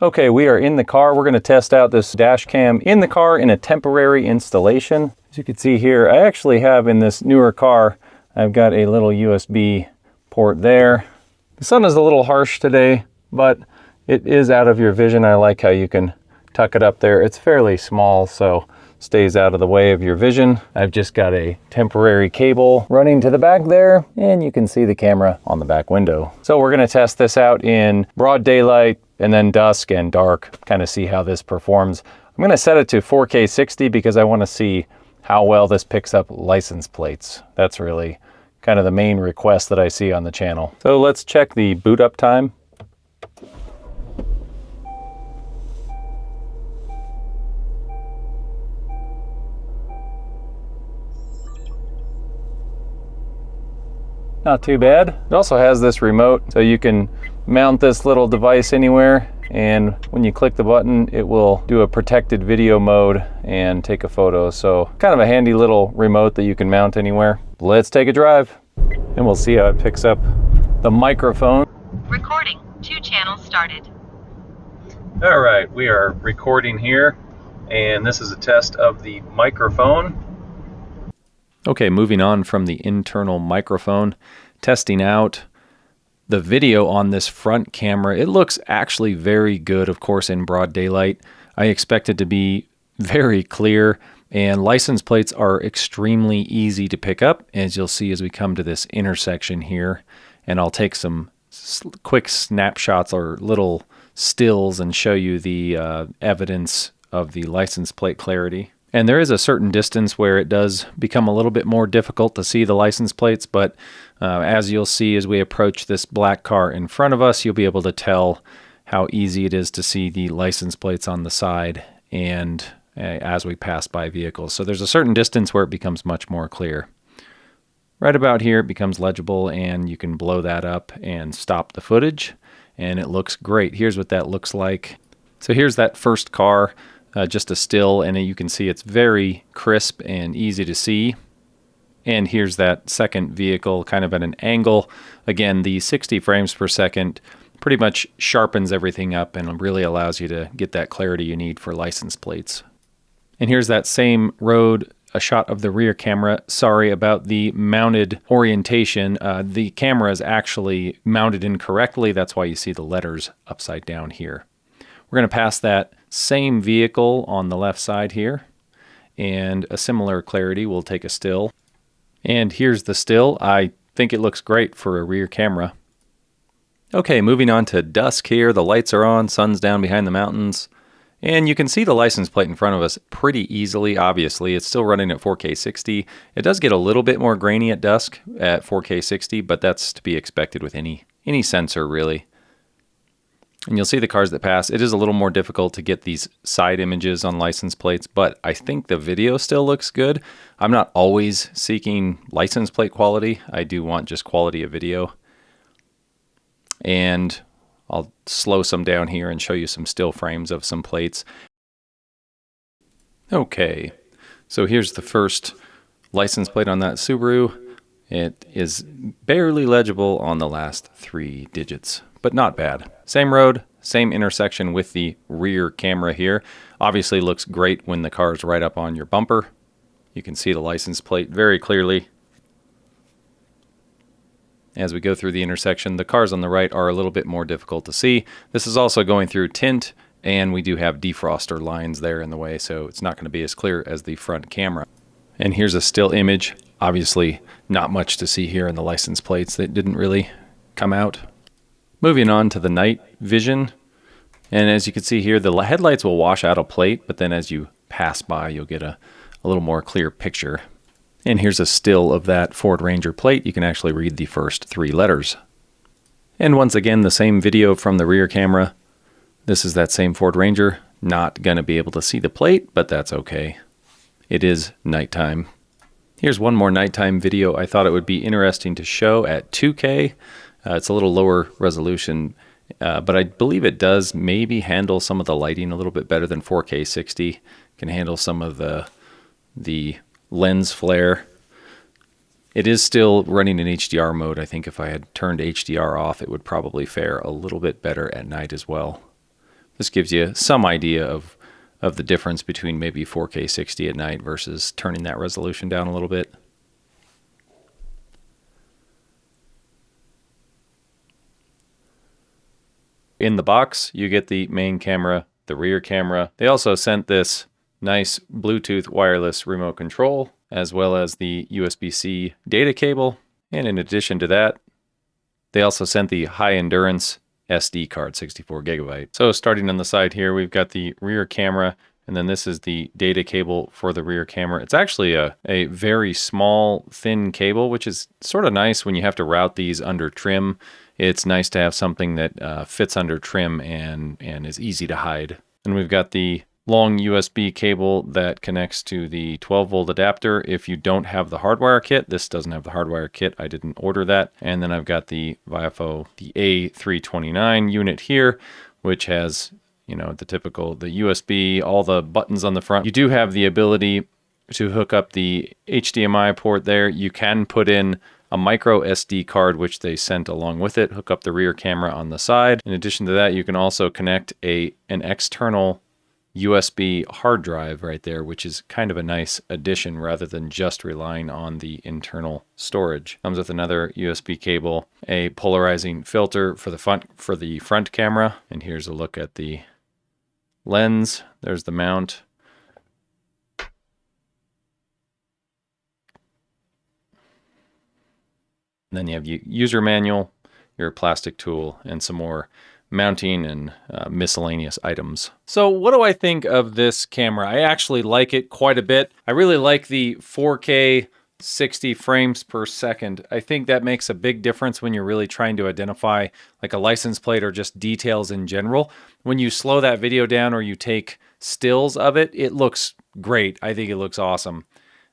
Okay, we are in the car. We're going to test out this dash cam in the car in a temporary installation. As you can see here, I actually have in this newer car, I've got a little USB port there. The sun is a little harsh today, but it is out of your vision. I like how you can tuck it up there. It's fairly small, so stays out of the way of your vision. I've just got a temporary cable running to the back there, and you can see the camera on the back window. So we're going to test this out in broad daylight and then dusk and dark, kind of see how this performs. I'm going to set it to 4K 60 because I want to see how well this picks up license plates. That's really kind of the main request that I see on the channel. So let's check the boot up time. Not too bad. It also has this remote, so you can mount this little device anywhere, and when you click the button, it will do a protected video mode and take a photo. So kind of a handy little remote that you can mount anywhere. Let's take a drive, and we'll see how it picks up the microphone. Recording. 2 channels started. All right, we are recording here, and this is a test of the microphone. Okay, moving on from the internal microphone, testing out the video on this front camera. It looks actually very good, of course, in broad daylight. I expect it to be very clear, and license plates are extremely easy to pick up, as you'll see as we come to this intersection here. And I'll take some quick snapshots or little stills and show you the evidence of the license plate clarity. And there is a certain distance where it does become a little bit more difficult to see the license plates, but as you'll see as we approach this black car in front of us, you'll be able to tell how easy it is to see the license plates on the side and as we pass by vehicles. So there's a certain distance where it becomes much more clear. Right about here it becomes legible, and you can blow that up and stop the footage, and it looks great. Here's what that looks like. So here's that first car. Just a still, and you can see it's very crisp and easy to see. And here's that second vehicle kind of at an angle. Again, the 60 frames per second pretty much sharpens everything up and really allows you to get that clarity you need for license plates. And here's that same road, a shot of the rear camera. Sorry about the mounted orientation. The camera is actually mounted incorrectly. That's why you see the letters upside down here. We're going to pass that same vehicle on the left side here, and a similar clarity. We'll take a still. And here's the still. I think it looks great for a rear camera. Okay, moving on to dusk here. The lights are on, sun's down behind the mountains, and you can see the license plate in front of us pretty easily. Obviously, it's still running at 4K 60. It does get a little bit more grainy at dusk at 4K 60, but that's to be expected with any sensor, really. And you'll see the cars that pass. It is a little more difficult to get these side images on license plates, but I think the video still looks good. I'm not always seeking license plate quality. I do want just quality of video. And I'll slow some down here and show you some still frames of some plates. Okay, so here's the first license plate on that Subaru. It is barely legible on the last 3 digits. But not bad. Same road, same intersection with the rear camera here. Obviously looks great when the car is right up on your bumper. You can see the license plate very clearly. As we go through the intersection, the cars on the right are a little bit more difficult to see. This is also going through tint, and we do have defroster lines there in the way, so it's not going to be as clear as the front camera. And here's a still image. Obviously not much to see here in the license plates. That didn't really come out. Moving on to the night vision, and as you can see here, the headlights will wash out a plate, but then as you pass by, you'll get a little more clear picture. And here's a still of that Ford Ranger plate. You can actually read the first 3 letters. And once again, the same video from the rear camera. This is that same Ford Ranger. Not going to be able to see the plate, but that's okay. It is nighttime. Here's one more nighttime video. I thought it would be interesting to show at 2K. It's a little lower resolution, but I believe it does maybe handle some of the lighting a little bit better than 4K 60. Can handle some of the lens flare. It is still running in HDR mode. I think if I had turned HDR off, it would probably fare a little bit better at night as well. This gives you some idea of the difference between maybe 4K 60 at night versus turning that resolution down a little bit. In the box, you get the main camera, the rear camera. They also sent this nice Bluetooth wireless remote control, as well as the USB-C data cable. And in addition to that, they also sent the high endurance SD card, 64 gigabyte. So starting on the side here, we've got the rear camera, and then this is the data cable for the rear camera. It's actually a very small, thin cable, which is sort of nice when you have to route these under trim. It's nice to have something that fits under trim and is easy to hide. And we've got the long USB cable that connects to the 12-volt adapter. If you don't have the hardwire kit, this doesn't have the hardwire kit. I didn't order that. And then I've got the VIOFO, the A329 unit here, which has, you know, the typical, the USB, all the buttons on the front. You do have the ability to hook up the HDMI port there. You can put in a micro SD card, which they sent along with it, hook up the rear camera on the side. In addition to that, you can also connect an external USB hard drive right there, which is kind of a nice addition rather than just relying on the internal storage. Comes with another USB cable, a polarizing filter for the front camera, and here's a look at the lens. There's the mount. And then you have your user manual, your plastic tool, and some more mounting and miscellaneous items. So what do I think of this camera? I actually like it quite a bit. I really like the 4K 60 frames per second. I think that makes a big difference when you're really trying to identify like a license plate or just details in general. When you slow that video down or you take stills of it, it looks great. I think it looks awesome.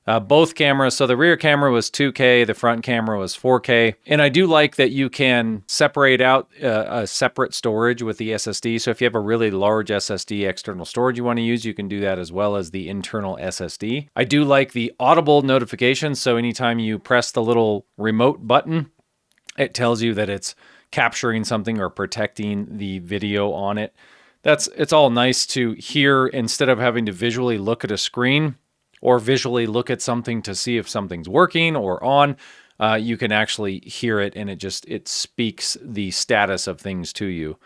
Both cameras, so the rear camera was 2K, the front camera was 4K. And I do like that you can separate out a separate storage with the SSD. So if you have a really large SSD external storage you want to use, you can do that as well as the internal SSD. I do like the audible notifications. So anytime you press the little remote button, it tells you that it's capturing something or protecting the video on it. It's all nice to hear instead of having to visually look at a screen or visually look at something to see if something's working or on. You can actually hear it, and it speaks the status of things to you.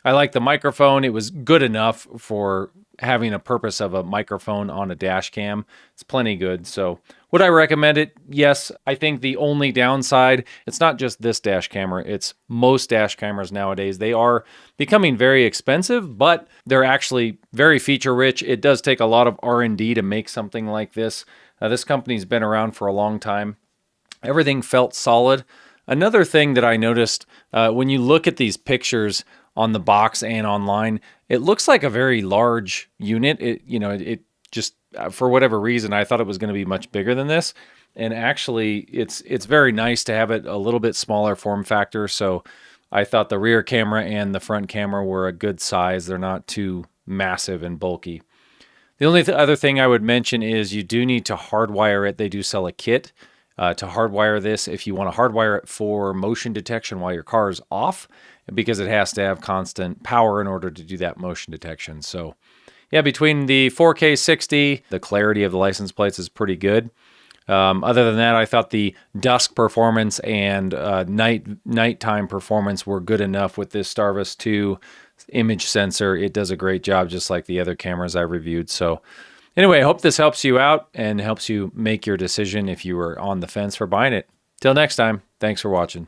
I like the microphone. It was good enough for having a purpose of a microphone on a dash cam. It's plenty good. So would I recommend it? Yes. I think the only downside, it's not just this dash camera, it's most dash cameras nowadays. They are becoming very expensive, but they're actually very feature rich. It does take a lot of R&D to make something like this. This company's been around for a long time. Everything felt solid. Another thing that I noticed when you look at these pictures on the box and online, it looks like a very large unit. It just, for whatever reason, I thought it was going to be much bigger than this. And actually, it's very nice to have it a little bit smaller form factor. So I thought the rear camera and the front camera were a good size. They're not too massive and bulky. The only other thing I would mention is you do need to hardwire it. They do sell a kit to hardwire this if you want to hardwire it for motion detection while your car is off, because it has to have constant power in order to do that motion detection. So yeah, between the 4K 60, the clarity of the license plates is pretty good. Other than that, I thought the dusk performance and nighttime performance were good enough with this Starvis 2 image sensor. It does a great job, just like the other cameras I reviewed. So anyway, I hope this helps you out and helps you make your decision if you were on the fence for buying it. Till next time, thanks for watching.